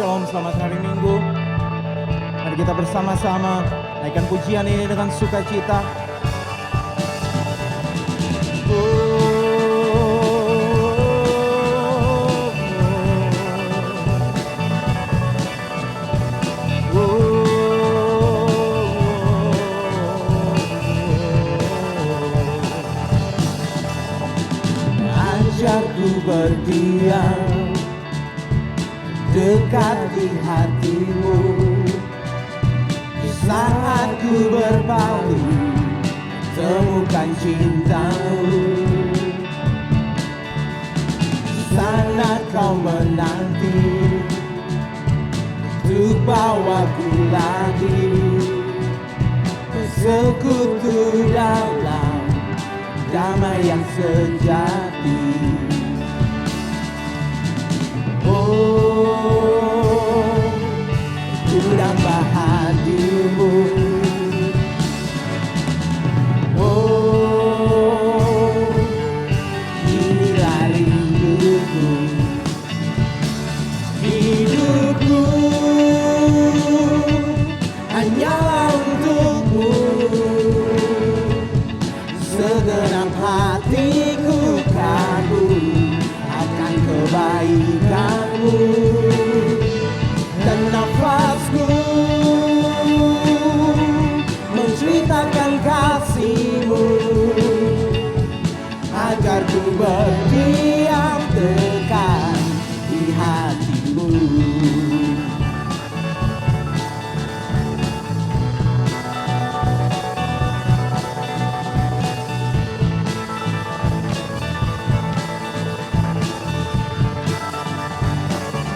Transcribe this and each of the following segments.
Shalom, selamat hari Minggu. Mari kita bersama-sama naikkan pujian ini dengan sukacita. Ajarku berdiam dekat di hatimu di saat ku berpaling, temukan cintamu. Di sana kau menanti untuk bawaku lagi bersekutu dalam damai yang sejati. Ku dapat hadirmu. Inilah rinduku. Hidupku hanyalah untukmu. Segenap hatiku kagum akan kebaikanmu. Dan nafasku menceritakan kasihmu, agar ku berdiam dekat di hatimu.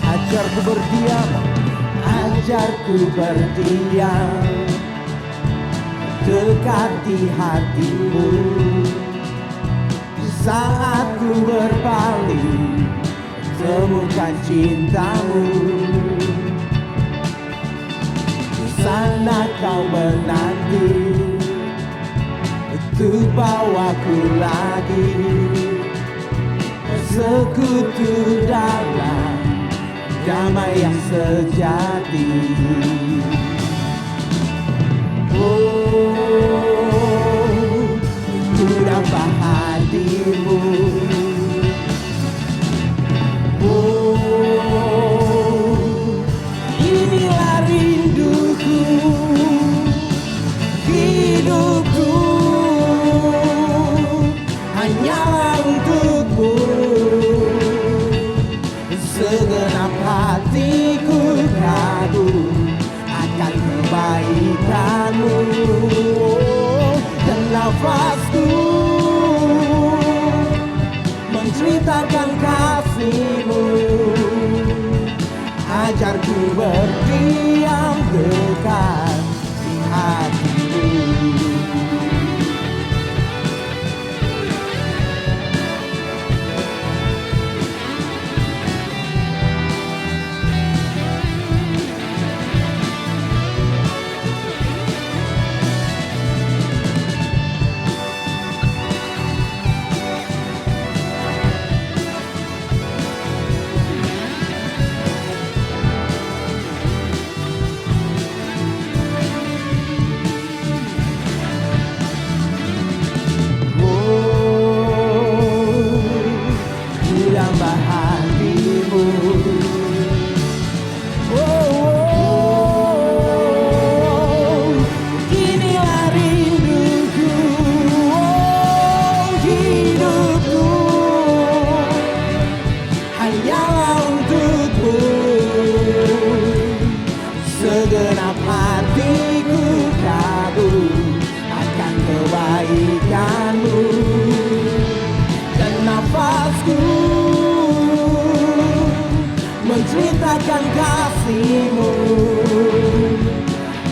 Ajarku berdiam, ajarku berdiam dekat di hatimu. Di saat ku berpaling, temukan cintamu. Di sana kau menanti untuk bawaku lagi bersekutu dalam damai yang sejati. Ku dapat hadirmu. Inilah rinduku. Hidupku hanyalah untukmu. Segenap hatiku kagum akan kebaikanmu. Dan nafasku menceritakan kasihmu, ajarku berdiam dekat di hatimu. Segenap hatiku kagum akan kebaikanmu. Dan nafasku menceritakan kasihmu,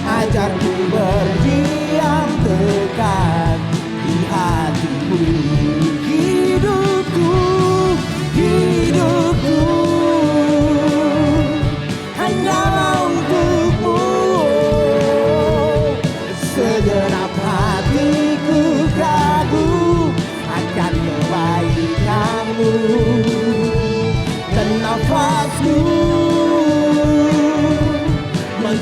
ajarku berdiam dekat di hatimu. Hidupku, hidupku hanyalah untukmu. Segenap hatiku kagum akan kebaikanmu. Dan nafasku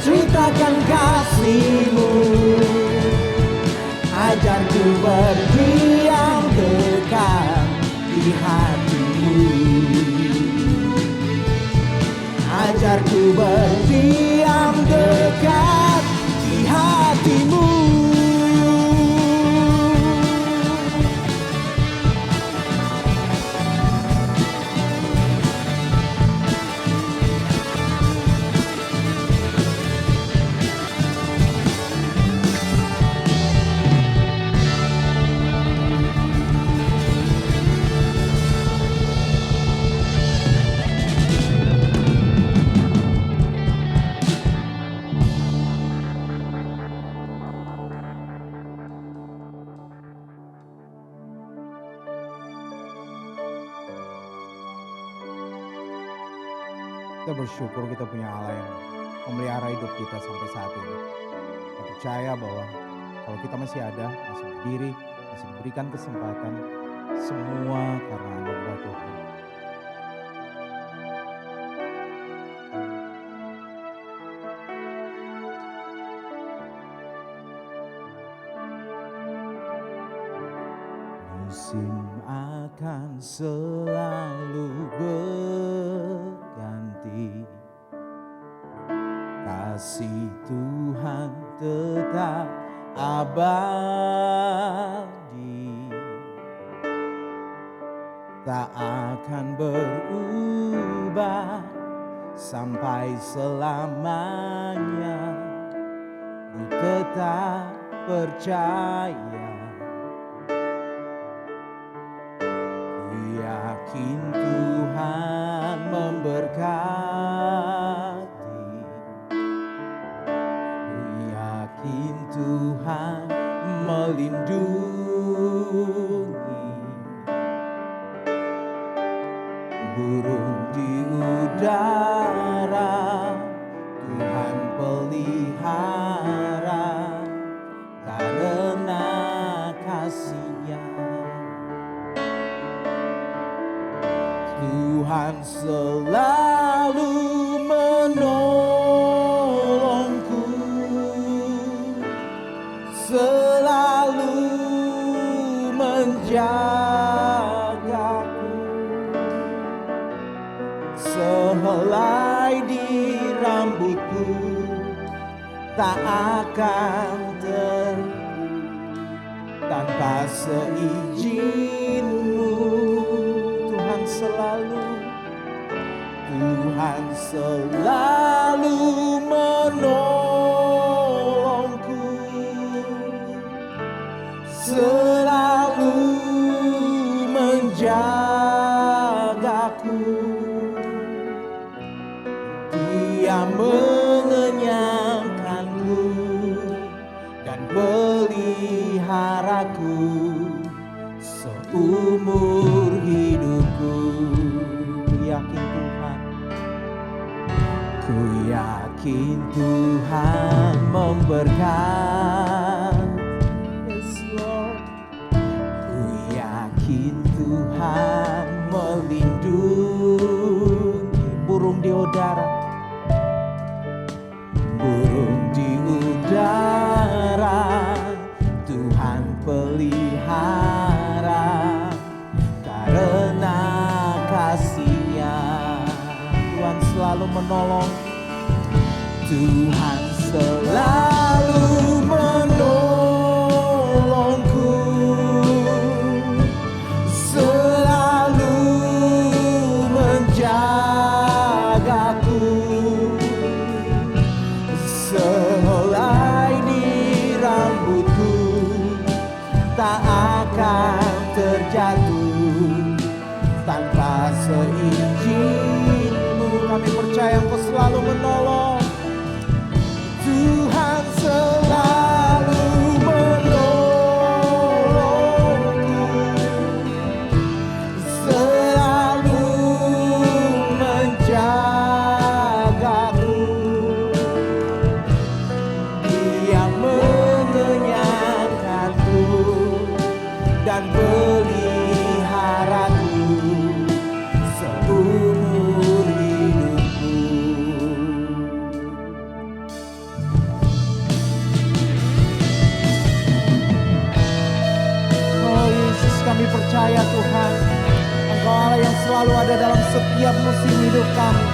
menceritakan kasih-Mu. Ajarku berdiam dekat di hati-Mu. Ajarku berdiam dekat di hati-Mu. Kita bersyukur kita punya Allah yang memelihara hidup kita sampai saat ini. Kita percaya bahwa kalau kita masih ada, masih berdiri, masih diberikan kesempatan, semua karena anugerah Tuhan. Musim akan selalu berganti, kasih Tuhan tetap abadi, tak akan berubah sampai selamanya. Ku tetap percaya, yakin Tuhan memberkati, yakin Tuhan melindungi. Burung di udara Tuhan pelihara karena kasih-Nya. Tuhan selalu menolongku, selalu menjagaku, sehelai di rambutku tak akan tanpa seizin-Mu. Tuhan selalu menolongku, selalu menjagaku. Dia mengenyangkanku dan peliharaku seumur hidupku. Yakin Tuhan, ku yakin Tuhan memberkati. Yes Lord, ku yakin Tuhan melindungi. Burung di udara, burung di udara Tuhan pelihara karena kasih-Nya. Tuhan selalu menolong, Tuhan selalu menolongku, selalu menjagaku, sehelai di rambutku tak akan terjatuh tanpa seizin-Mu. Kami percaya Engkau selalu menolong. Tuhan Tuhan. Engkau Allah yang selalu ada dalam setiap musim hidup kami.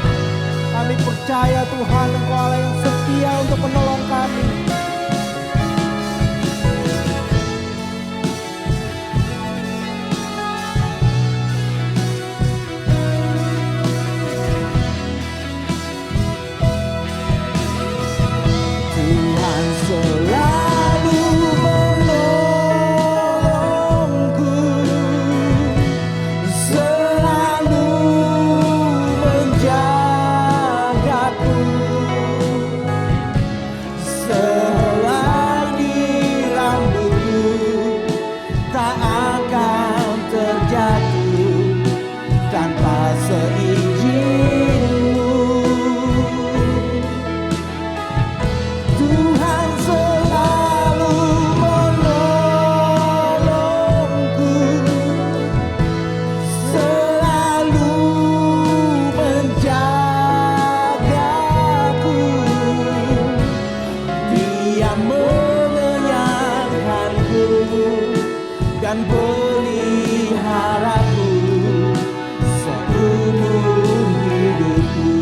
Kami percaya Tuhan, Engkau Allah yang setia untuk menolong kami. Tuhan selalu menolongku, selalu menjagaku, sehelai di rambutku tak akan terjatuh tanpa seizin. Tuhan selalu menolongku, selalu menjagaku. Dia mengenyangkanku dan peliharaku seumur hidupku.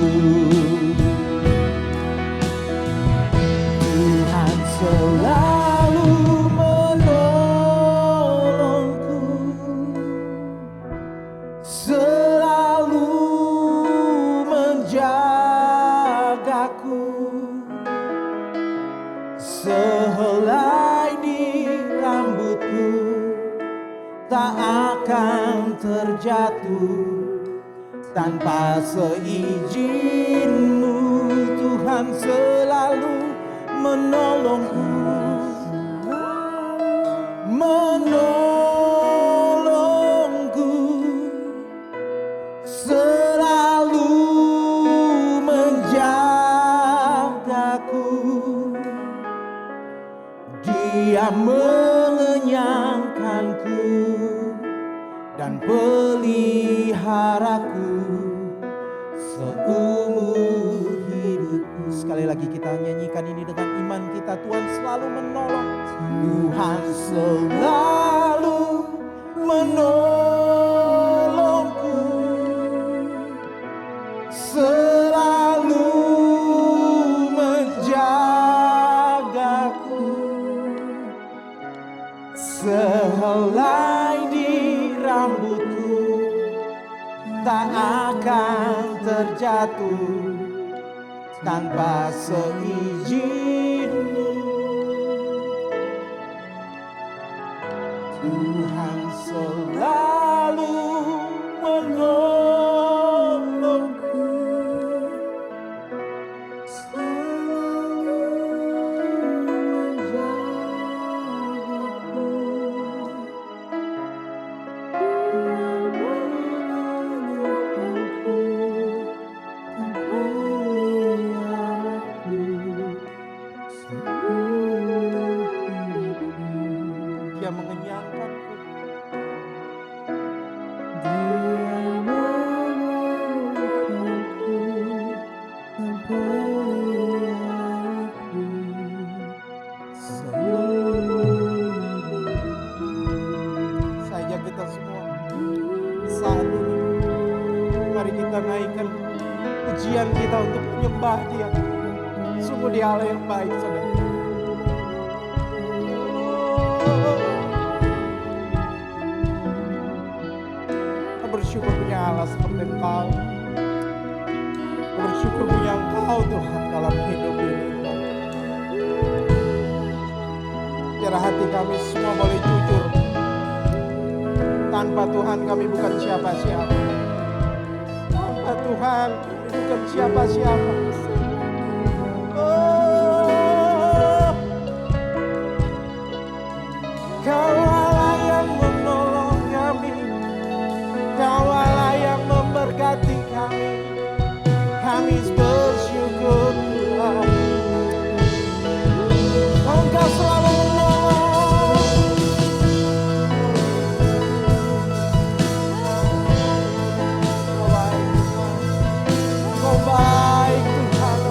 Tuhan selalu menolongku, selalu menjagaku, sehelai di rambutku tak akan terjatuh tanpa seizin-Mu. Tuhan selalu menolongku, menolongku, selalu menjagaku. Dia mengenyangkanku dan peliharaku seumur hidupku. Sekali lagi kita nyanyikan ini dengan iman kita. Tuhan selalu menolong. Tuhan selalu menolongku, selalu menjagaku, sehelai di rambutku tak akan terjatuh tanpa seizin-Mu. Tuhan selalu menolongku, selalu menjagaku. Dia mengenyangkanku. Dia mengenyangkanku dan peliharaku seumur hidupku. Saya ajak kita semua saat ini, mari kita naikkan pujian kita untuk menyembah Dia. Sungguh Dia Allah yang baik, saudara. Kita bersyukur punya Allah seperti Engkau. Kita bersyukur punya Engkau Tuhan dalam hidup ini. Biar hati kami semua boleh jujur. Tanpa Tuhan kami bukan siapa-siapa. Tanpa Tuhan kami bukan siapa-siapa. Kau Allah yang menolong kami, Kau Allah yang memberkati kami. Kami bersyukur Tuhan, Engkau selalu menolong. Kau baik Tuhan,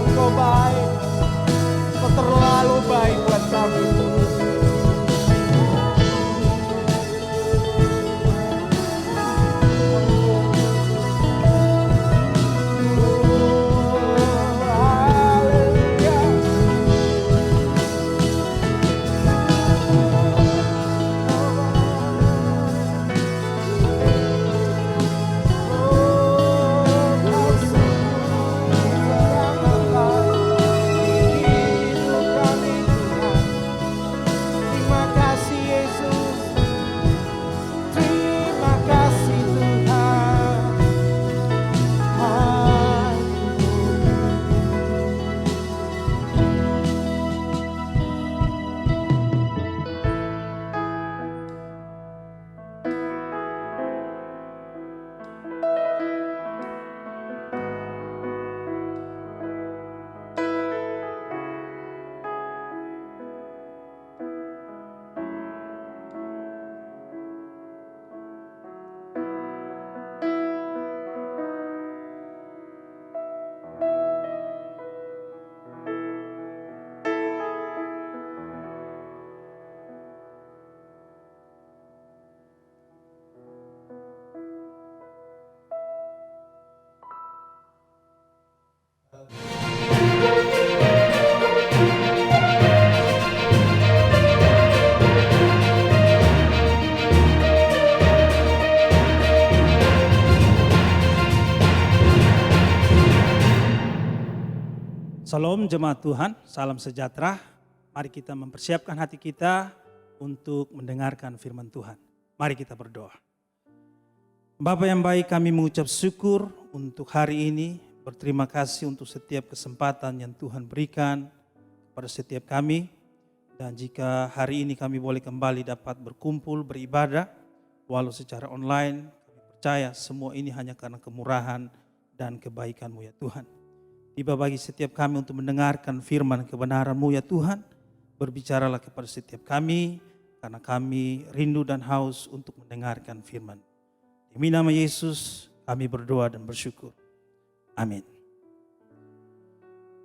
Shalom jemaat Tuhan, salam sejahtera. Mari kita mempersiapkan hati kita untuk mendengarkan firman Tuhan. Mari kita berdoa. Bapa yang baik, kami mengucap syukur untuk hari ini. Berterima kasih untuk setiap kesempatan yang Tuhan berikan kepada setiap kami. Dan jika hari ini kami boleh kembali dapat berkumpul, beribadah, walau secara online, kami percaya semua ini hanya karena kemurahan dan kebaikan-Mu ya Tuhan. Tiba bagi setiap kami untuk mendengarkan firman kebenaran-Mu ya Tuhan. Berbicaralah kepada setiap kami, karena kami rindu dan haus untuk mendengarkan firman. Demi nama Yesus kami berdoa dan bersyukur. Amin.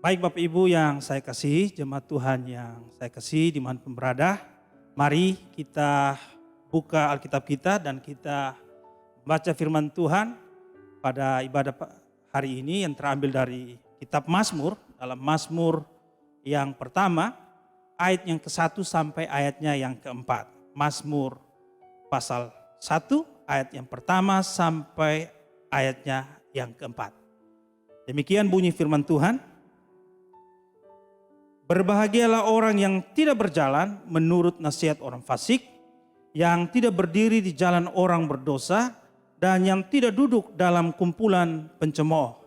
Baik Bapak Ibu yang saya kasihi, jemaat Tuhan yang saya kasihi dimanapun berada. Mari kita buka Alkitab kita dan kita baca firman Tuhan pada ibadah hari ini yang terambil dari Kitab Mazmur, dalam Mazmur yang pertama, ayat yang ke-1 sampai ayatnya yang ke-4. Mazmur pasal 1, ayat yang pertama sampai ayatnya yang ke-4. Demikian bunyi firman Tuhan. Berbahagialah orang yang tidak berjalan menurut nasihat orang fasik, yang tidak berdiri di jalan orang berdosa, dan yang tidak duduk dalam kumpulan pencemooh.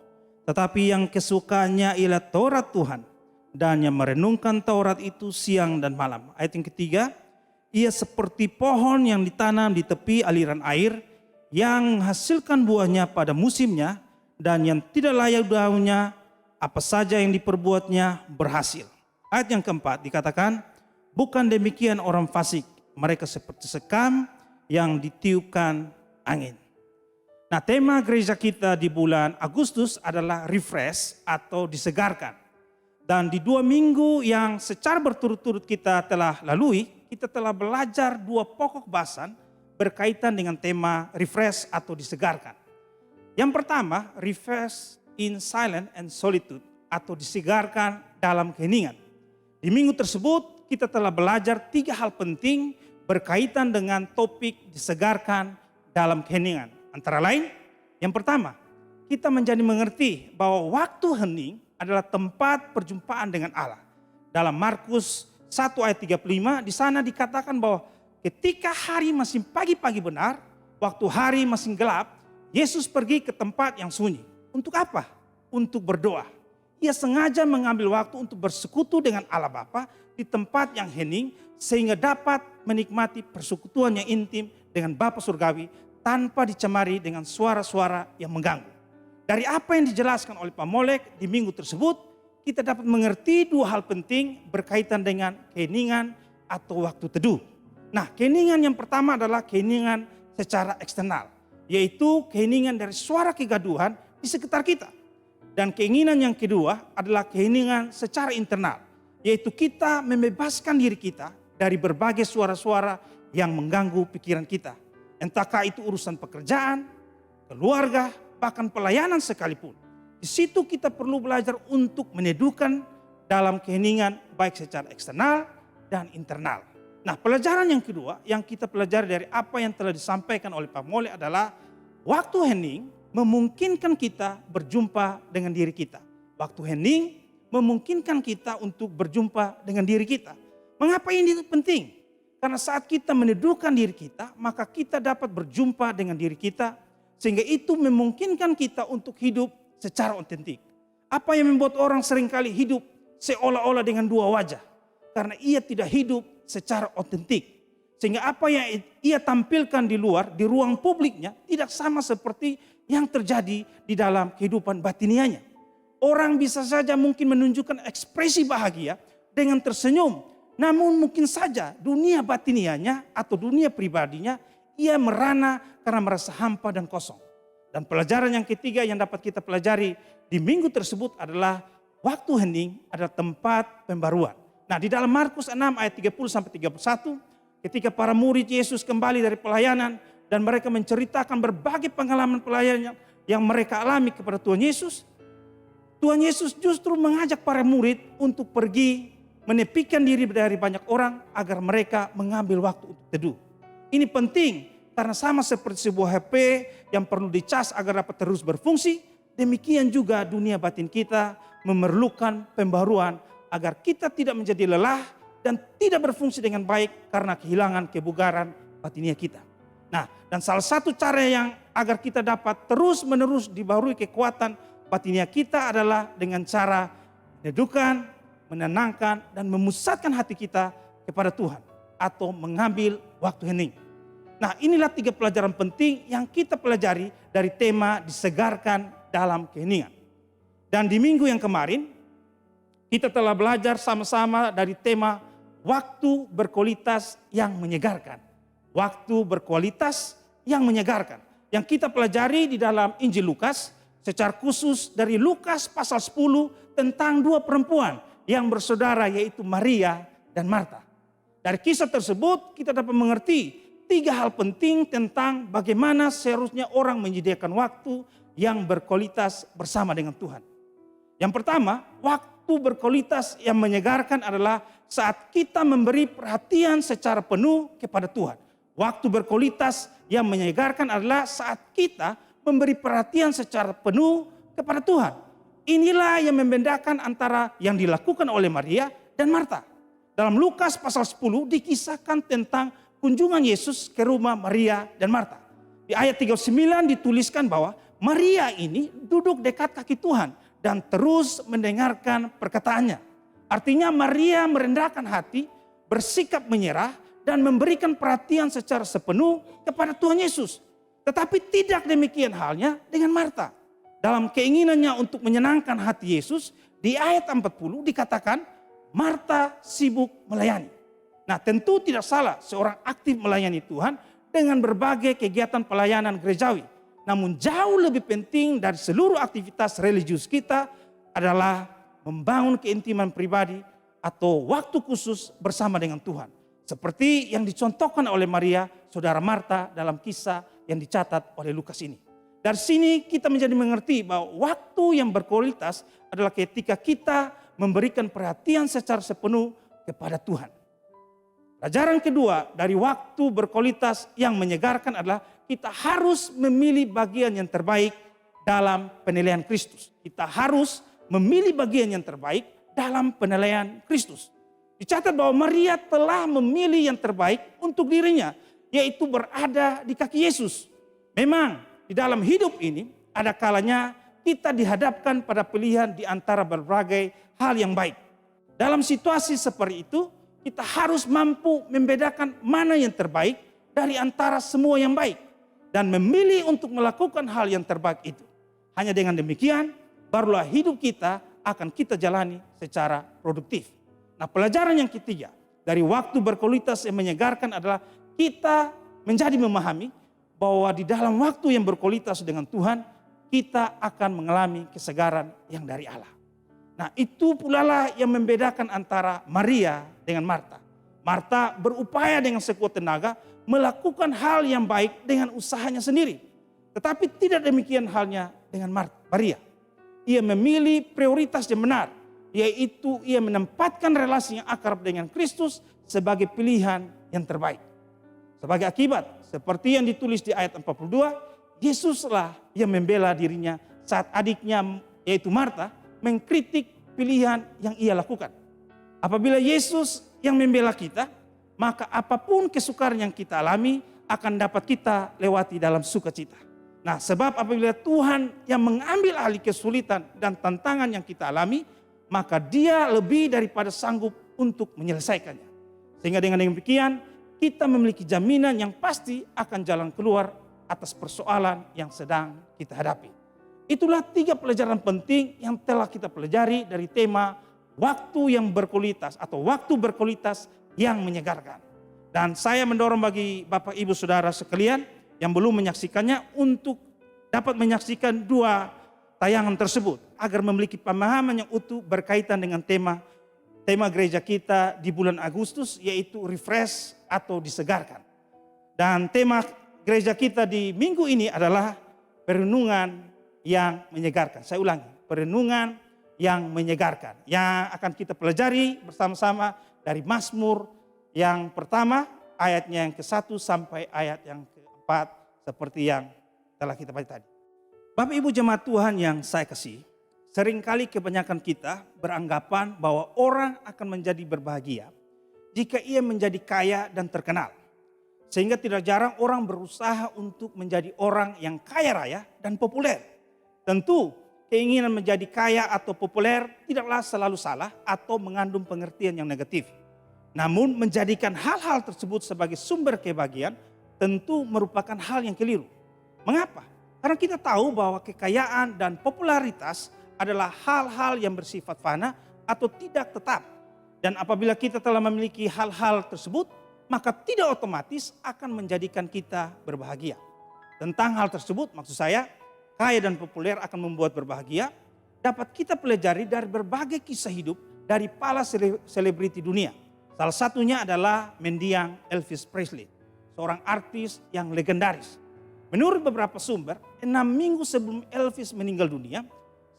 Tetapi yang kesukaannya ialah Taurat Tuhan, dan yang merenungkan Taurat itu siang dan malam. Ayat yang ketiga, ia seperti pohon yang ditanam di tepi aliran air, yang menghasilkan buahnya pada musimnya, dan yang tidak layak daunnya, apa saja yang diperbuatnya berhasil. Ayat yang keempat dikatakan, bukan demikian orang fasik, mereka seperti sekam yang ditiupkan angin. Nah, tema gereja kita di bulan Agustus adalah refresh atau disegarkan. Dan di 2 minggu yang secara berturut-turut kita telah lalui, kita telah belajar 2 pokok bahasan berkaitan dengan tema refresh atau disegarkan. Yang pertama, refresh in silence and solitude atau disegarkan dalam keheningan. Di minggu tersebut kita telah belajar 3 hal penting berkaitan dengan topik disegarkan dalam keheningan. Antara lain, yang pertama, kita menjadi mengerti bahwa waktu hening adalah tempat perjumpaan dengan Allah. Dalam Markus 1 ayat 35, di sana dikatakan bahwa ketika hari masih pagi-pagi benar, waktu hari masih gelap, Yesus pergi ke tempat yang sunyi. Untuk apa? Untuk berdoa. Ia sengaja mengambil waktu untuk bersekutu dengan Allah Bapa di tempat yang hening, sehingga dapat menikmati persekutuan yang intim dengan Bapa Surgawi, tanpa dicemari dengan suara-suara yang mengganggu. Dari apa yang dijelaskan oleh Pak Molek di minggu tersebut, kita dapat mengerti 2 hal penting berkaitan dengan keheningan atau waktu teduh. Nah, keheningan yang pertama adalah keheningan secara eksternal, yaitu keheningan dari suara kegaduhan di sekitar kita. Dan keinginan yang kedua adalah keheningan secara internal, yaitu kita membebaskan diri kita dari berbagai suara-suara yang mengganggu pikiran kita. Entahkah itu urusan pekerjaan, keluarga, bahkan pelayanan sekalipun. Di situ kita perlu belajar untuk meneduhkan dalam keheningan baik secara eksternal dan internal. Nah, pelajaran yang kedua yang kita pelajari dari apa yang telah disampaikan oleh Pak Mole adalah waktu hening memungkinkan kita berjumpa dengan diri kita. Waktu hening memungkinkan kita untuk berjumpa dengan diri kita. Mengapa ini penting? Karena saat kita meneduhkan diri kita, maka kita dapat berjumpa dengan diri kita, sehingga itu memungkinkan kita untuk hidup secara otentik. Apa yang membuat orang seringkali hidup seolah-olah dengan 2 wajah? Karena ia tidak hidup secara otentik. Sehingga apa yang ia tampilkan di luar, di ruang publiknya, tidak sama seperti yang terjadi di dalam kehidupan batinianya. Orang bisa saja mungkin menunjukkan ekspresi bahagia dengan tersenyum, namun mungkin saja dunia batinianya atau dunia pribadinya ia merana karena merasa hampa dan kosong. Dan pelajaran yang ketiga yang dapat kita pelajari di minggu tersebut adalah waktu hening adalah tempat pembaruan. Nah, di dalam Markus 6 ayat 30 sampai 31, ketika para murid Yesus kembali dari pelayanan dan mereka menceritakan berbagai pengalaman pelayanan yang mereka alami kepada Tuhan Yesus justru mengajak para murid untuk pergi menepikan diri dari banyak orang agar mereka mengambil waktu untuk teduh. Ini penting karena sama seperti sebuah HP yang perlu dicas agar dapat terus berfungsi, demikian juga dunia batin kita memerlukan pembaruan agar kita tidak menjadi lelah dan tidak berfungsi dengan baik karena kehilangan kebugaran batinia kita. Nah, dan salah satu cara yang agar kita dapat terus-menerus dibarui kekuatan batinia kita adalah dengan cara meneduhkan, menenangkan, dan memusatkan hati kita kepada Tuhan atau mengambil waktu hening. Nah, inilah 3 pelajaran penting yang kita pelajari dari tema disegarkan dalam keheningan. Dan di minggu yang kemarin, kita telah belajar sama-sama dari tema waktu berkualitas yang menyegarkan. Waktu berkualitas yang menyegarkan. Yang kita pelajari di dalam Injil Lukas, secara khusus dari Lukas pasal 10 tentang 2 perempuan yang bersaudara, yaitu Maria dan Marta. Dari kisah tersebut kita dapat mengerti 3 hal penting tentang bagaimana seharusnya orang menyediakan waktu yang berkualitas bersama dengan Tuhan. Yang pertama, waktu berkualitas yang menyegarkan adalah saat kita memberi perhatian secara penuh kepada Tuhan. Waktu berkualitas yang menyegarkan adalah saat kita memberi perhatian secara penuh kepada Tuhan. Inilah yang membedakan antara yang dilakukan oleh Maria dan Marta. Dalam Lukas pasal 10 dikisahkan tentang kunjungan Yesus ke rumah Maria dan Marta. Di ayat 39 dituliskan bahwa Maria ini duduk dekat kaki Tuhan dan terus mendengarkan perkataannya. Artinya Maria merendahkan hati, bersikap menyerah, dan memberikan perhatian secara sepenuh kepada Tuhan Yesus. Tetapi tidak demikian halnya dengan Marta. Dalam keinginannya untuk menyenangkan hati Yesus, di ayat 40 dikatakan Marta sibuk melayani. Nah, tentu tidak salah seorang aktif melayani Tuhan dengan berbagai kegiatan pelayanan gerejawi. Namun jauh lebih penting dari seluruh aktivitas religius kita adalah membangun keintiman pribadi atau waktu khusus bersama dengan Tuhan. Seperti yang dicontohkan oleh Maria, saudara Marta dalam kisah yang dicatat oleh Lukas ini. Dari sini kita menjadi mengerti bahwa waktu yang berkualitas adalah ketika kita memberikan perhatian secara sepenuh kepada Tuhan. Pelajaran kedua dari waktu berkualitas yang menyegarkan adalah kita harus memilih bagian yang terbaik dalam penilaian Kristus. Kita harus memilih bagian yang terbaik dalam penilaian Kristus. Dicatat bahwa Maria telah memilih yang terbaik untuk dirinya, yaitu berada di kaki Yesus. Memang di dalam hidup ini ada kalanya kita dihadapkan pada pilihan di antara berbagai hal yang baik. Dalam situasi seperti itu, kita harus mampu membedakan mana yang terbaik dari antara semua yang baik dan memilih untuk melakukan hal yang terbaik itu. Hanya dengan demikian, barulah hidup kita akan kita jalani secara produktif. Nah, pelajaran yang ketiga dari waktu berkualitas yang menyegarkan adalah kita menjadi memahami bahwa di dalam waktu yang berkualitas dengan Tuhan, kita akan mengalami kesegaran yang dari Allah. Nah, itu pula lah yang membedakan antara Maria dengan Marta. Marta berupaya dengan sekuat tenaga melakukan hal yang baik dengan usahanya sendiri. Tetapi tidak demikian halnya dengan Maria. Ia memilih prioritas yang benar, yaitu ia menempatkan relasi yang akrab dengan Kristus sebagai pilihan yang terbaik. Sebagai akibat, seperti yang ditulis di ayat 42, Yesuslah yang membela dirinya saat adiknya yaitu Marta mengkritik pilihan yang ia lakukan. Apabila Yesus yang membela kita, maka apapun kesukaran yang kita alami akan dapat kita lewati dalam sukacita. Nah, sebab apabila Tuhan yang mengambil alih kesulitan dan tantangan yang kita alami, maka Dia lebih daripada sanggup untuk menyelesaikannya. Sehingga dengan demikian, kita memiliki jaminan yang pasti akan jalan keluar atas persoalan yang sedang kita hadapi. Itulah 3 pelajaran penting yang telah kita pelajari dari tema waktu yang berkualitas atau waktu berkualitas yang menyegarkan. Dan saya mendorong bagi Bapak Ibu Saudara sekalian yang belum menyaksikannya untuk dapat menyaksikan 2 tayangan tersebut agar memiliki pemahaman yang utuh berkaitan dengan tema gereja kita di bulan Agustus, yaitu refresh atau disegarkan. Dan tema gereja kita di minggu ini adalah perenungan yang menyegarkan. Saya ulangi, perenungan yang menyegarkan. Yang akan kita pelajari bersama-sama dari Mazmur yang pertama, ayatnya yang ke-1 sampai ayat yang ke-4, seperti yang telah kita baca tadi. Bapak Ibu jemaat Tuhan yang saya kasih, seringkali kebanyakan kita beranggapan bahwa orang akan menjadi berbahagia jika ia menjadi kaya dan terkenal. Sehingga tidak jarang orang berusaha untuk menjadi orang yang kaya raya dan populer. Tentu keinginan menjadi kaya atau populer tidaklah selalu salah atau mengandung pengertian yang negatif. Namun menjadikan hal-hal tersebut sebagai sumber kebahagiaan tentu merupakan hal yang keliru. Mengapa? Karena kita tahu bahwa kekayaan dan popularitas adalah hal-hal yang bersifat fana atau tidak tetap. Dan apabila kita telah memiliki hal-hal tersebut, maka tidak otomatis akan menjadikan kita berbahagia. Tentang hal tersebut maksud saya, kaya dan populer akan membuat berbahagia, dapat kita pelajari dari berbagai kisah hidup dari para selebriti dunia. Salah satunya adalah mendiang Elvis Presley, seorang artis yang legendaris. Menurut beberapa sumber, 6 minggu sebelum Elvis meninggal dunia,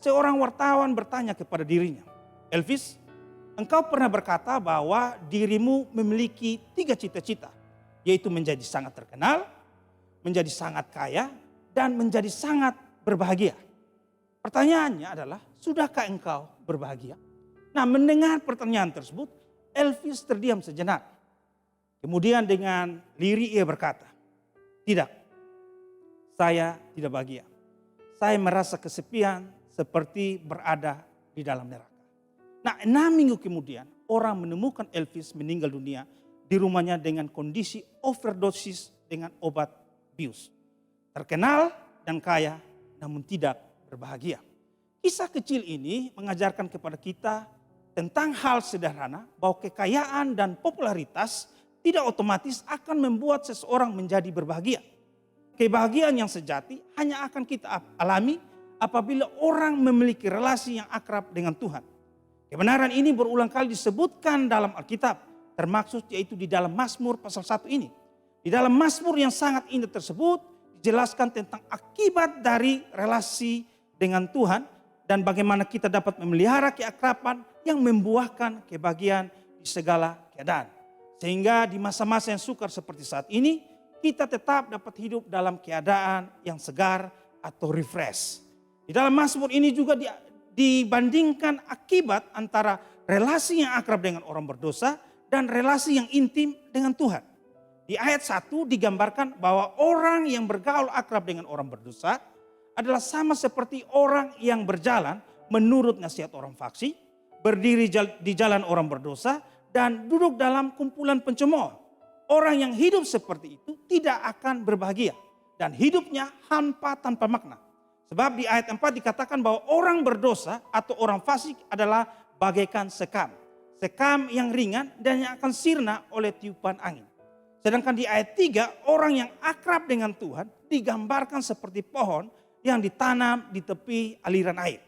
seorang wartawan bertanya kepada dirinya, "Elvis, engkau pernah berkata bahwa dirimu memiliki 3 cita-cita, yaitu menjadi sangat terkenal, menjadi sangat kaya, dan menjadi sangat berbahagia. Pertanyaannya adalah, sudahkah engkau berbahagia?" Nah, mendengar pertanyaan tersebut, Elvis terdiam sejenak. Kemudian dengan lirih ia berkata, "Tidak, saya tidak bahagia. Saya merasa kesepian seperti berada di dalam neraka." Nah, 6 minggu kemudian orang menemukan Elvis meninggal dunia di rumahnya dengan kondisi overdosis dengan obat bius. Terkenal dan kaya namun tidak berbahagia. Kisah kecil ini mengajarkan kepada kita tentang hal sederhana bahwa kekayaan dan popularitas tidak otomatis akan membuat seseorang menjadi berbahagia. Kebahagiaan yang sejati hanya akan kita alami apabila orang memiliki relasi yang akrab dengan Tuhan. Kebenaran ini berulang kali disebutkan dalam Alkitab, termaksud yaitu di dalam Mazmur pasal 1 ini. Di dalam Mazmur yang sangat indah tersebut dijelaskan tentang akibat dari relasi dengan Tuhan dan bagaimana kita dapat memelihara keakraban yang membuahkan kebahagiaan di segala keadaan. Sehingga di masa-masa yang sukar seperti saat ini, kita tetap dapat hidup dalam keadaan yang segar atau refresh. Di dalam Mazmur ini juga dibandingkan akibat antara relasi yang akrab dengan orang berdosa dan relasi yang intim dengan Tuhan. Di ayat 1 digambarkan bahwa orang yang bergaul akrab dengan orang berdosa adalah sama seperti orang yang berjalan menurut nasihat orang fasik, berdiri di jalan orang berdosa, dan duduk dalam kumpulan pencemooh. Orang yang hidup seperti itu tidak akan berbahagia dan hidupnya hampa tanpa makna. Sebab di ayat 4 dikatakan bahwa orang berdosa atau orang fasik adalah bagaikan sekam. Sekam yang ringan dan yang akan sirna oleh tiupan angin. Sedangkan di ayat 3 orang yang akrab dengan Tuhan digambarkan seperti pohon yang ditanam di tepi aliran air.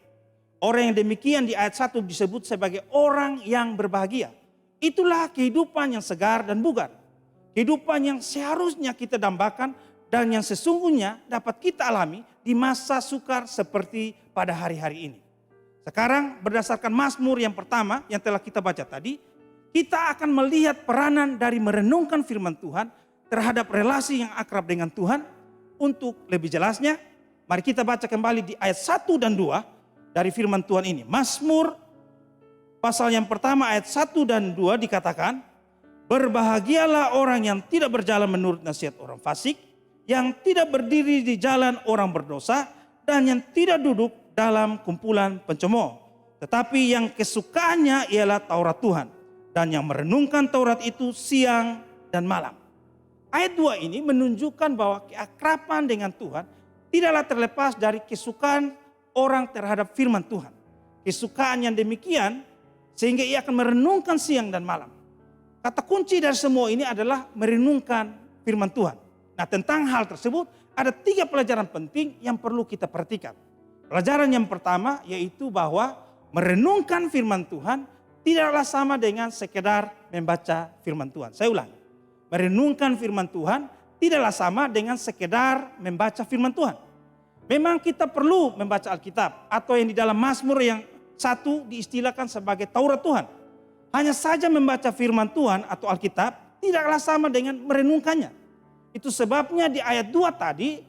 Orang yang demikian di ayat 1 disebut sebagai orang yang berbahagia. Itulah kehidupan yang segar dan bugar. Kehidupan yang seharusnya kita dambakan dan yang sesungguhnya dapat kita alami di masa sukar seperti pada hari-hari ini. Sekarang berdasarkan Mazmur yang pertama yang telah kita baca tadi, kita akan melihat peranan dari merenungkan firman Tuhan terhadap relasi yang akrab dengan Tuhan. Untuk lebih jelasnya, mari kita baca kembali di ayat 1 dan 2 dari firman Tuhan ini. Mazmur pasal yang pertama ayat 1 dan 2 dikatakan, "Berbahagialah orang yang tidak berjalan menurut nasihat orang fasik, yang tidak berdiri di jalan orang berdosa, dan yang tidak duduk dalam kumpulan pencemooh. Tetapi yang kesukaannya ialah Taurat Tuhan, dan yang merenungkan Taurat itu siang dan malam." Ayat 2 ini menunjukkan bahwa keakraban dengan Tuhan tidaklah terlepas dari kesukaan orang terhadap firman Tuhan. Kesukaan yang demikian sehingga ia akan merenungkan siang dan malam. Kata kunci dari semua ini adalah merenungkan firman Tuhan. Nah, tentang hal tersebut ada 3 pelajaran penting yang perlu kita perhatikan. Pelajaran yang pertama yaitu bahwa merenungkan firman Tuhan tidaklah sama dengan sekedar membaca firman Tuhan. Saya ulangi. Merenungkan firman Tuhan tidaklah sama dengan sekedar membaca firman Tuhan. Memang kita perlu membaca Alkitab atau yang di dalam Mazmur yang 1 diistilahkan sebagai Taurat Tuhan. Hanya saja membaca firman Tuhan atau Alkitab tidaklah sama dengan merenungkannya. Itu sebabnya di ayat 2 tadi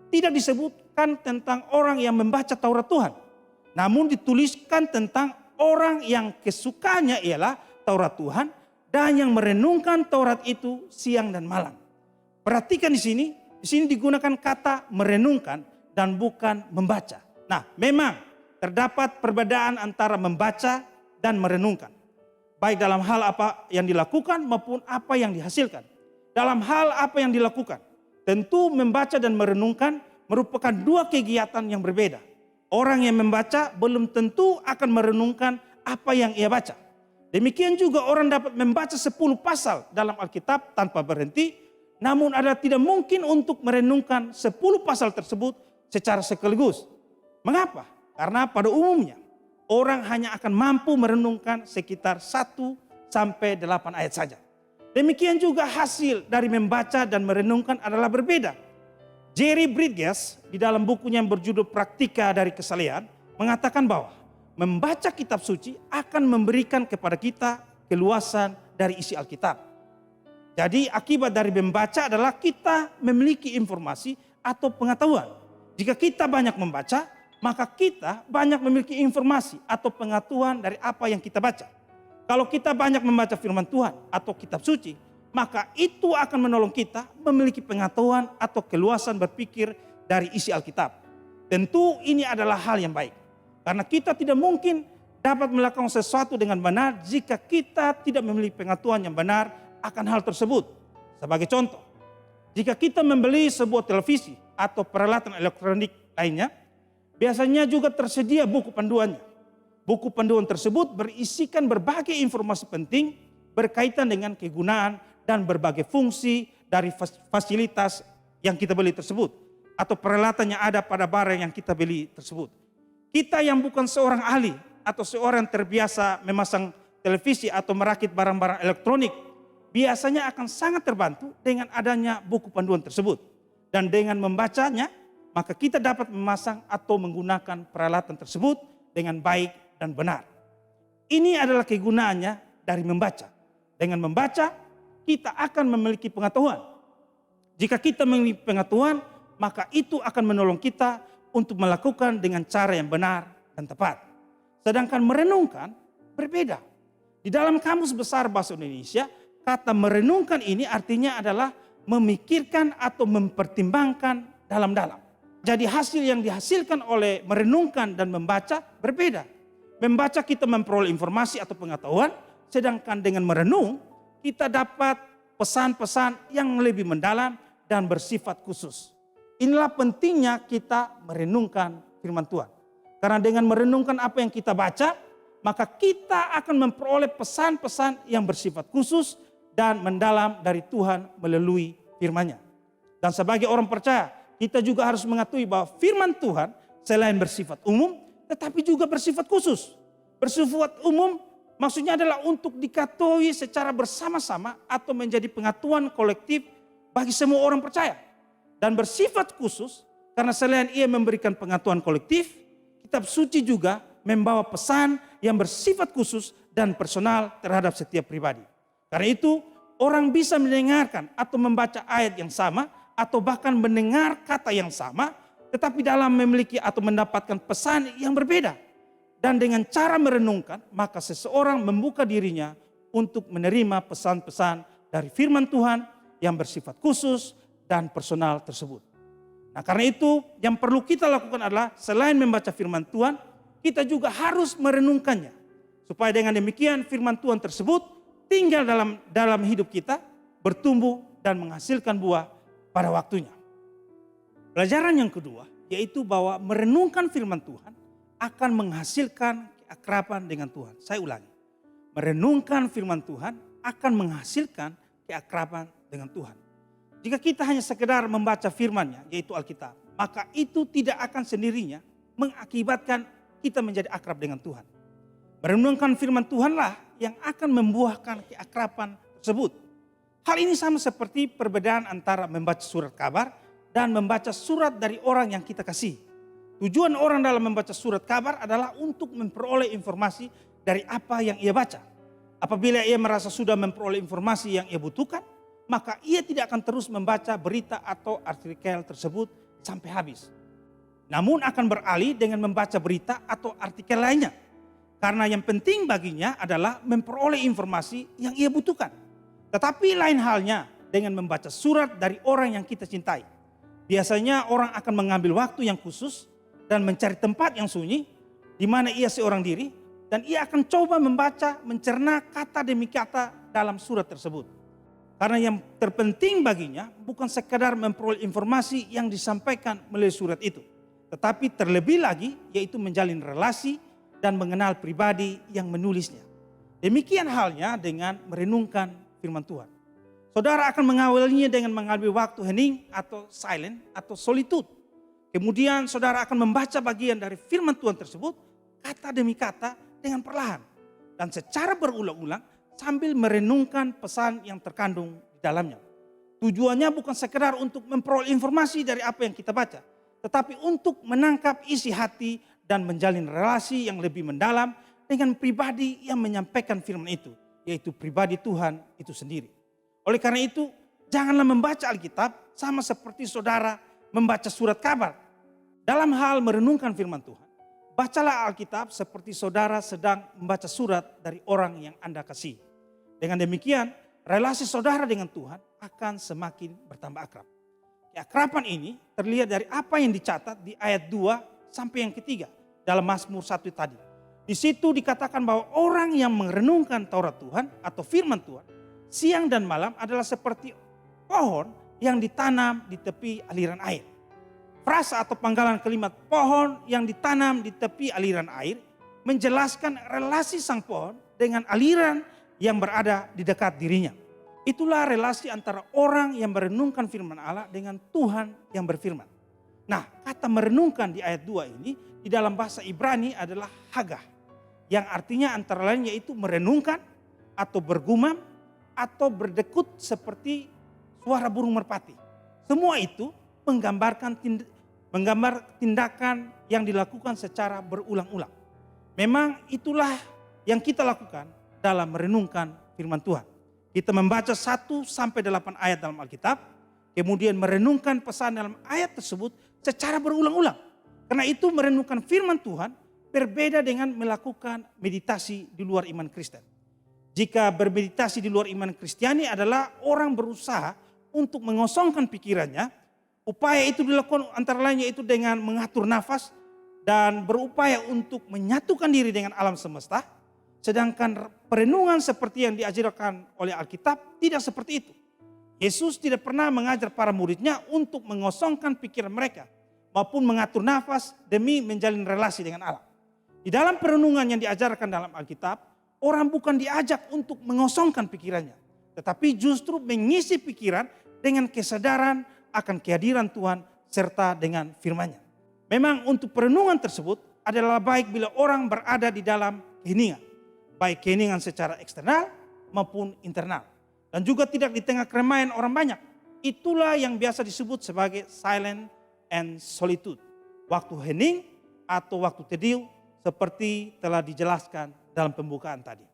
tidak disebutkan tentang orang yang membaca Taurat Tuhan. Namun dituliskan tentang orang yang kesukaannya ialah Taurat Tuhan dan yang merenungkan Taurat itu siang dan malam. Perhatikan di sini digunakan kata merenungkan dan bukan membaca. Nah, memang terdapat perbedaan antara membaca dan merenungkan. Baik dalam hal apa yang dilakukan maupun apa yang dihasilkan. Dalam hal apa yang dilakukan, tentu membaca dan merenungkan merupakan dua kegiatan yang berbeda. Orang yang membaca belum tentu akan merenungkan apa yang ia baca. Demikian juga orang dapat membaca 10 pasal dalam Alkitab tanpa berhenti, namun adalah tidak mungkin untuk merenungkan 10 pasal tersebut secara sekaligus. Mengapa? Karena pada umumnya orang hanya akan mampu merenungkan sekitar 1 sampai 8 ayat saja. Demikian juga hasil dari membaca dan merenungkan adalah berbeda. Jerry Bridges di dalam bukunya yang berjudul Praktika dari Kesalehan mengatakan bahwa membaca kitab suci akan memberikan kepada kita keluasan dari isi Alkitab. Jadi akibat dari membaca adalah kita memiliki informasi atau pengetahuan. Jika kita banyak membaca, maka kita banyak memiliki informasi atau pengetahuan dari apa yang kita baca. Kalau kita banyak membaca firman Tuhan atau kitab suci, maka itu akan menolong kita memiliki pengetahuan atau keluasan berpikir dari isi Alkitab. Tentu ini adalah hal yang baik. Karena kita tidak mungkin dapat melakukan sesuatu dengan benar jika kita tidak memiliki pengetahuan yang benar akan hal tersebut. Sebagai contoh, jika kita membeli sebuah televisi atau peralatan elektronik lainnya, biasanya juga tersedia buku panduannya. Buku panduan tersebut berisikan berbagai informasi penting berkaitan dengan kegunaan dan berbagai fungsi dari fasilitas yang kita beli tersebut atau peralatan yang ada pada barang yang kita beli tersebut. Kita yang bukan seorang ahli atau seorang terbiasa memasang televisi atau merakit barang-barang elektronik biasanya akan sangat terbantu dengan adanya buku panduan tersebut. Dan dengan membacanya, maka kita dapat memasang atau menggunakan peralatan tersebut dengan baik dan benar. Ini adalah kegunaannya dari membaca. Dengan membaca, kita akan memiliki pengetahuan. Jika kita memiliki pengetahuan, maka itu akan menolong kita untuk melakukan dengan cara yang benar dan tepat. Sedangkan merenungkan berbeda. Di dalam Kamus Besar Bahasa Indonesia, kata merenungkan ini artinya adalah memikirkan atau mempertimbangkan dalam-dalam. Jadi hasil yang dihasilkan oleh merenungkan dan membaca berbeda. Membaca kita memperoleh informasi atau pengetahuan, sedangkan dengan merenung kita dapat pesan-pesan yang lebih mendalam dan bersifat khusus. Inilah pentingnya kita merenungkan firman Tuhan. Karena dengan merenungkan apa yang kita baca, maka kita akan memperoleh pesan-pesan yang bersifat khusus dan mendalam dari Tuhan melalui firman-Nya. Dan sebagai orang percaya, kita juga harus mengetahui bahwa firman Tuhan selain bersifat umum, tetapi juga bersifat khusus. Bersifat umum maksudnya adalah untuk diketahui secara bersama-sama atau menjadi pengetahuan kolektif bagi semua orang percaya. Dan bersifat khusus karena selain ia memberikan pengetahuan kolektif, kitab suci juga membawa pesan yang bersifat khusus dan personal terhadap setiap pribadi. Karena itu orang bisa mendengarkan atau membaca ayat yang sama atau bahkan mendengar kata yang sama, tetapi dalam memiliki atau mendapatkan pesan yang berbeda. Dan dengan cara merenungkan, maka seseorang membuka dirinya untuk menerima pesan-pesan dari firman Tuhan yang bersifat khusus dan personal tersebut. Nah, karena itu yang perlu kita lakukan adalah selain membaca firman Tuhan, kita juga harus merenungkannya. Supaya dengan demikian firman Tuhan tersebut tinggal dalam hidup kita, bertumbuh dan menghasilkan buah pada waktunya. Pelajaran yang kedua yaitu bahwa merenungkan firman Tuhan akan menghasilkan keakraban dengan Tuhan. Saya ulangi. Merenungkan firman Tuhan akan menghasilkan keakraban dengan Tuhan. Jika kita hanya sekedar membaca firman-Nya, yaitu Alkitab, maka itu tidak akan sendirinya mengakibatkan kita menjadi akrab dengan Tuhan. Merenungkan firman Tuhanlah yang akan membuahkan keakraban tersebut. Hal ini sama seperti perbedaan antara membaca surat kabar dan membaca surat dari orang yang kita kasih. Tujuan orang dalam membaca surat kabar adalah untuk memperoleh informasi dari apa yang ia baca. Apabila ia merasa sudah memperoleh informasi yang ia butuhkan, maka ia tidak akan terus membaca berita atau artikel tersebut sampai habis. namun akan beralih dengan membaca berita atau artikel lainnya. Karena yang penting baginya adalah memperoleh informasi yang ia butuhkan. Tetapi lain halnya dengan membaca surat dari orang yang kita cintai. Biasanya orang akan mengambil waktu yang khusus dan mencari tempat yang sunyi di mana ia seorang diri, dan ia akan coba membaca, mencerna kata demi kata dalam surat tersebut. Karena yang terpenting baginya bukan sekadar memperoleh informasi yang disampaikan melalui surat itu, tetapi terlebih lagi yaitu menjalin relasi dan mengenal pribadi yang menulisnya. Demikian halnya dengan merenungkan firman Tuhan. Saudara akan mengawalinya dengan mengambil waktu hening atau silent atau solitude. Kemudian saudara akan membaca bagian dari firman Tuhan tersebut kata demi kata dengan perlahan dan secara berulang-ulang sambil merenungkan pesan yang terkandung di dalamnya. Tujuannya bukan sekedar untuk memperoleh informasi dari apa yang kita baca, tetapi untuk menangkap isi hati dan menjalin relasi yang lebih mendalam dengan pribadi yang menyampaikan firman itu, yaitu pribadi Tuhan itu sendiri. Oleh karena itu, janganlah membaca Alkitab sama seperti saudara membaca surat kabar. Dalam hal merenungkan firman Tuhan, bacalah Alkitab seperti saudara sedang membaca surat dari orang yang Anda kasih. Dengan demikian, relasi saudara dengan Tuhan akan semakin bertambah akrab. Keakraban ini terlihat dari apa yang dicatat di ayat 2 sampai yang ketiga dalam Mazmur 1 tadi. Di situ dikatakan bahwa orang yang merenungkan Taurat Tuhan atau firman Tuhan siang dan malam adalah seperti pohon yang ditanam di tepi aliran air. Frasa atau panggalan kalimat pohon yang ditanam di tepi aliran air menjelaskan relasi sang pohon dengan aliran yang berada di dekat dirinya. Itulah relasi antara orang yang merenungkan firman Allah dengan Tuhan yang berfirman. Nah, kata merenungkan di ayat 2 ini di dalam bahasa Ibrani adalah hagah, yang artinya antara lain yaitu merenungkan atau bergumam atau berdekut seperti suara burung merpati. Semua itu menggambar tindakan yang dilakukan secara berulang-ulang. Memang itulah yang kita lakukan dalam merenungkan firman Tuhan. Kita membaca 1-8 ayat dalam Alkitab, kemudian merenungkan pesan dalam ayat tersebut secara berulang-ulang. Karena itu merenungkan firman Tuhan berbeda dengan melakukan meditasi di luar iman Kristen. Jika bermeditasi di luar iman Kristiani adalah orang berusaha untuk mengosongkan pikirannya, upaya itu dilakukan antara lain yaitu dengan mengatur nafas dan berupaya untuk menyatukan diri dengan alam semesta. Sedangkan perenungan seperti yang diajarkan oleh Alkitab tidak seperti itu. Yesus tidak pernah mengajar para muridnya untuk mengosongkan pikiran mereka maupun mengatur nafas demi menjalin relasi dengan Allah. Di dalam perenungan yang diajarkan dalam Alkitab, orang bukan diajak untuk mengosongkan pikirannya, tetapi justru mengisi pikiran dengan kesadaran akan kehadiran Tuhan serta dengan firman-Nya. Memang untuk perenungan tersebut adalah baik bila orang berada di dalam keheningan, baik keheningan secara eksternal maupun internal, dan juga tidak di tengah keramaian orang banyak. Itulah yang biasa disebut sebagai silent and solitude, waktu hening atau waktu teduh seperti telah dijelaskan dalam pembukaan tadi.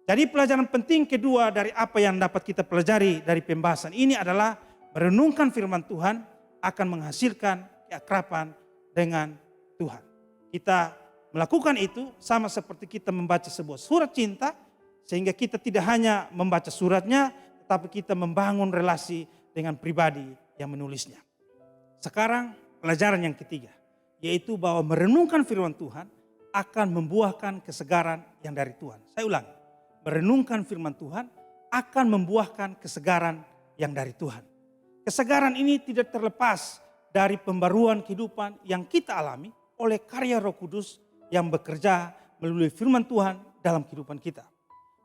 Jadi pelajaran penting kedua dari apa yang dapat kita pelajari dari pembahasan ini adalah merenungkan firman Tuhan akan menghasilkan keakraban dengan Tuhan. Kita melakukan itu sama seperti kita membaca sebuah surat cinta, sehingga kita tidak hanya membaca suratnya, tetapi kita membangun relasi dengan pribadi yang menulisnya. Sekarang pelajaran yang ketiga, yaitu bahwa merenungkan firman Tuhan akan membuahkan kesegaran yang dari Tuhan. Saya ulangi, merenungkan firman Tuhan akan membuahkan kesegaran yang dari Tuhan. Kesegaran ini tidak terlepas dari pembaruan kehidupan yang kita alami oleh karya Roh Kudus yang bekerja melalui firman Tuhan dalam kehidupan kita.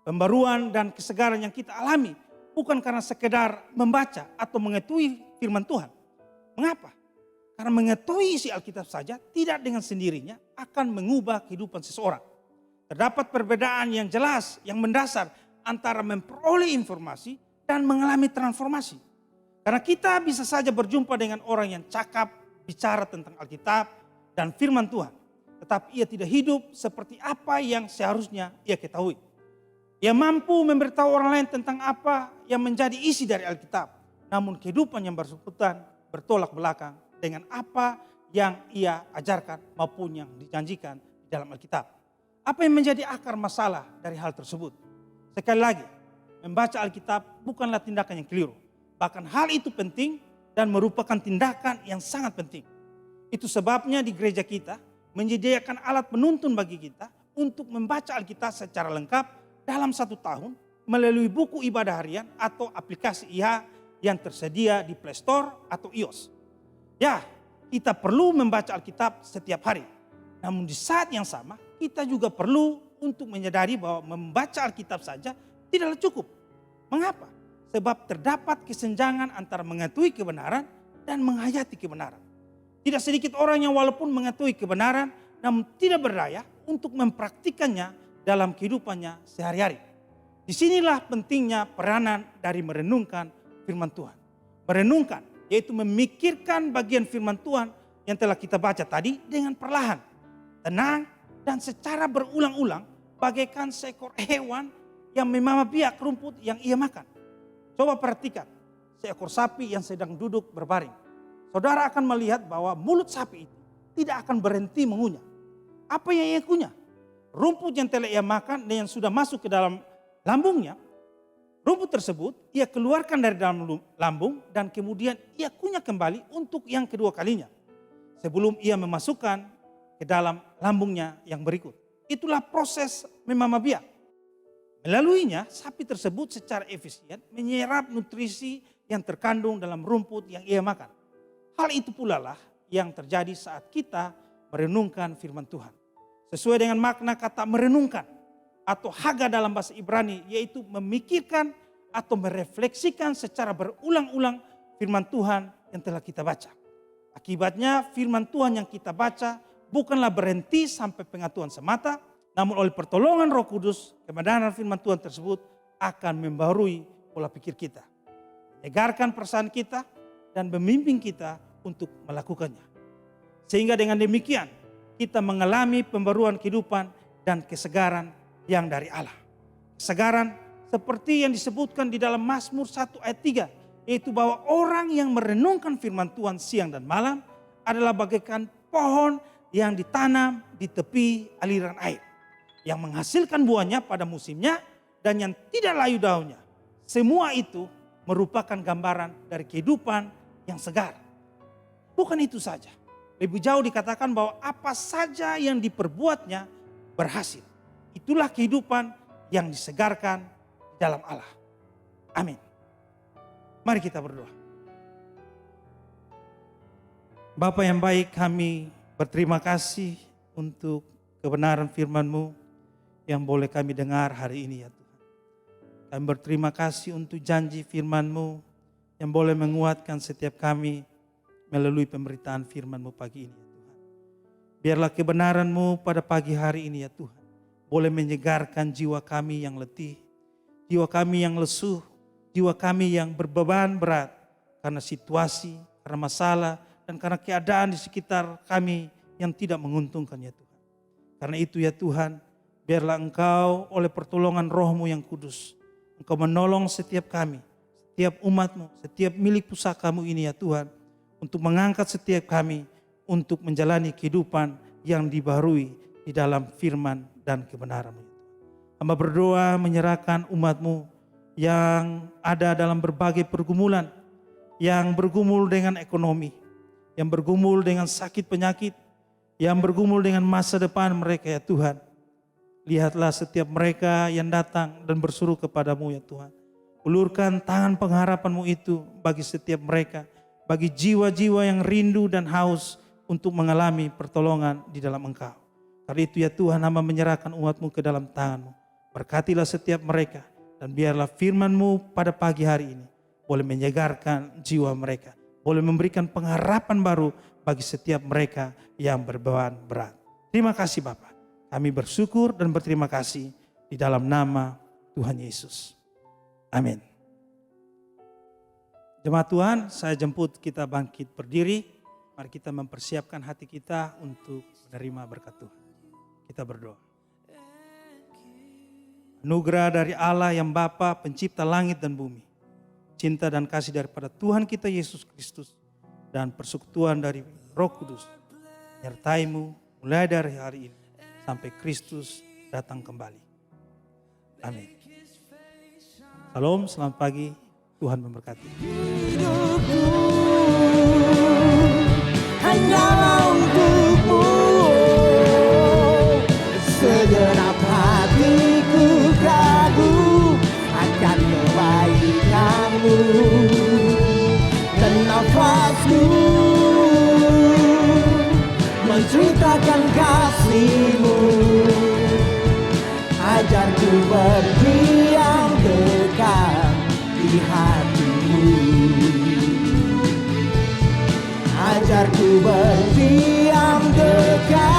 Pembaruan dan kesegaran yang kita alami bukan karena sekedar membaca atau mengetahui firman Tuhan. Mengapa? Karena mengetahui isi Alkitab saja tidak dengan sendirinya akan mengubah kehidupan seseorang. Terdapat perbedaan yang jelas, yang mendasar antara memperoleh informasi dan mengalami transformasi. Karena kita bisa saja berjumpa dengan orang yang cakap bicara tentang Alkitab dan firman Tuhan, tetapi ia tidak hidup seperti apa yang seharusnya ia ketahui. Ia mampu memberitahu orang lain tentang apa yang menjadi isi dari Alkitab, namun kehidupan yang bersangkutan bertolak belakang dengan apa yang ia ajarkan maupun yang dijanjikan di dalam Alkitab. Apa yang menjadi akar masalah dari hal tersebut? Sekali lagi, membaca Alkitab bukanlah tindakan yang keliru. Bahkan hal itu penting dan merupakan tindakan yang sangat penting. Itu sebabnya di gereja kita menyediakan alat penuntun bagi kita untuk membaca Alkitab secara lengkap dalam 1 tahun melalui buku ibadah harian atau aplikasi IH yang tersedia di Play Store atau iOS. Ya, kita perlu membaca Alkitab setiap hari. Namun di saat yang sama, kita juga perlu untuk menyadari bahwa membaca Alkitab saja tidaklah cukup. Mengapa? Sebab terdapat kesenjangan antara mengetahui kebenaran dan menghayati kebenaran. Tidak sedikit orang yang walaupun mengetahui kebenaran, namun tidak berdaya untuk mempraktikannya dalam kehidupannya sehari-hari. Disinilah pentingnya peranan dari merenungkan firman Tuhan. Merenungkan, yaitu memikirkan bagian firman Tuhan yang telah kita baca tadi dengan perlahan, tenang, dan secara berulang-ulang bagaikan seekor hewan yang memamah biak rumput yang ia makan. Coba perhatikan seekor sapi yang sedang duduk berbaring. Saudara akan melihat bahwa mulut sapi itu tidak akan berhenti mengunyah. Apa yang ia kunyah? Rumput yang telah ia makan dan yang sudah masuk ke dalam lambungnya. Rumput tersebut ia keluarkan dari dalam lambung dan kemudian ia kunyah kembali untuk yang kedua kalinya. Sebelum ia memasukkan ke dalam lambungnya yang berikut. Itulah proses memamah biak. Melaluinya sapi tersebut secara efisien menyerap nutrisi yang terkandung dalam rumput yang ia makan. Hal itu pula lah yang terjadi saat kita merenungkan firman Tuhan. Sesuai dengan makna kata merenungkan atau haga dalam bahasa Ibrani, yaitu memikirkan atau merefleksikan secara berulang-ulang firman Tuhan yang telah kita baca. Akibatnya firman Tuhan yang kita baca bukanlah berhenti sampai pengetahuan semata, namun oleh pertolongan Roh Kudus, kebenaran firman Tuhan tersebut akan membarui pola pikir kita, menyegarkan perasaan kita, dan memimpin kita untuk melakukannya. Sehingga dengan demikian kita mengalami pembaruan kehidupan dan kesegaran yang dari Allah. Kesegaran seperti yang disebutkan di dalam Mazmur 1 ayat 3, yaitu bahwa orang yang merenungkan firman Tuhan siang dan malam adalah bagaikan pohon yang ditanam di tepi aliran air, yang menghasilkan buahnya pada musimnya dan yang tidak layu daunnya. Semua itu merupakan gambaran dari kehidupan yang segar. Bukan itu saja. Lebih jauh dikatakan bahwa apa saja yang diperbuatnya berhasil. Itulah kehidupan yang disegarkan di dalam Allah. Amin. Mari kita berdoa. Bapa yang baik, kami berterima kasih untuk kebenaran firman-Mu yang boleh kami dengar hari ini ya Tuhan. Kami berterima kasih untuk janji firman-Mu yang boleh menguatkan setiap kami melalui pemberitaan firman-Mu pagi ini ya Tuhan. Biarlah kebenaran-Mu pada pagi hari ini ya Tuhan boleh menyegarkan jiwa kami yang letih, jiwa kami yang lesuh, jiwa kami yang berbeban berat karena situasi, karena masalah, dan karena keadaan di sekitar kami yang tidak menguntungkan ya Tuhan. Karena itu ya Tuhan, biarlah Engkau oleh pertolongan Roh-Mu yang kudus, Engkau menolong setiap kami, setiap umat-Mu, setiap milik pusaka-Mu ini ya Tuhan, untuk mengangkat setiap kami untuk menjalani kehidupan yang dibaharui di dalam firman dan kebenaran-Mu. Hamba berdoa menyerahkan umat-Mu yang ada dalam berbagai pergumulan, yang bergumul dengan ekonomi, yang bergumul dengan sakit penyakit, yang bergumul dengan masa depan mereka ya Tuhan. Lihatlah setiap mereka yang datang dan berseru kepadamu ya Tuhan. Ulurkan tangan pengharapan-Mu itu bagi setiap mereka, bagi jiwa-jiwa yang rindu dan haus untuk mengalami pertolongan di dalam Engkau. Karena itu ya Tuhan, hamba menyerahkan umat-Mu ke dalam tangan-Mu. Berkatilah setiap mereka dan biarlah firman-Mu pada pagi hari ini boleh menyegarkan jiwa mereka, boleh memberikan pengharapan baru bagi setiap mereka yang berbeban berat. Terima kasih Bapa. Kami bersyukur dan berterima kasih di dalam nama Tuhan Yesus. Amin. Jemaat Tuhan, saya jemput kita bangkit berdiri. Mari kita mempersiapkan hati kita untuk menerima berkat Tuhan. Kita berdoa. Anugerah dari Allah yang Bapa, pencipta langit dan bumi, cinta dan kasih daripada Tuhan kita Yesus Kristus, dan persekutuan dari Roh Kudus menyertaimu mulai dari hari ini sampai Kristus datang kembali. Amin. Salam, selamat pagi, Tuhan memberkati. Hidupku hanyalah untukmu, segenap hatiku kagum akan kebaikanmu, dan nafasku menceritakan kasih-Mu. Ajarku berdiam dekat di hati-Mu, ajarku berdiam dekat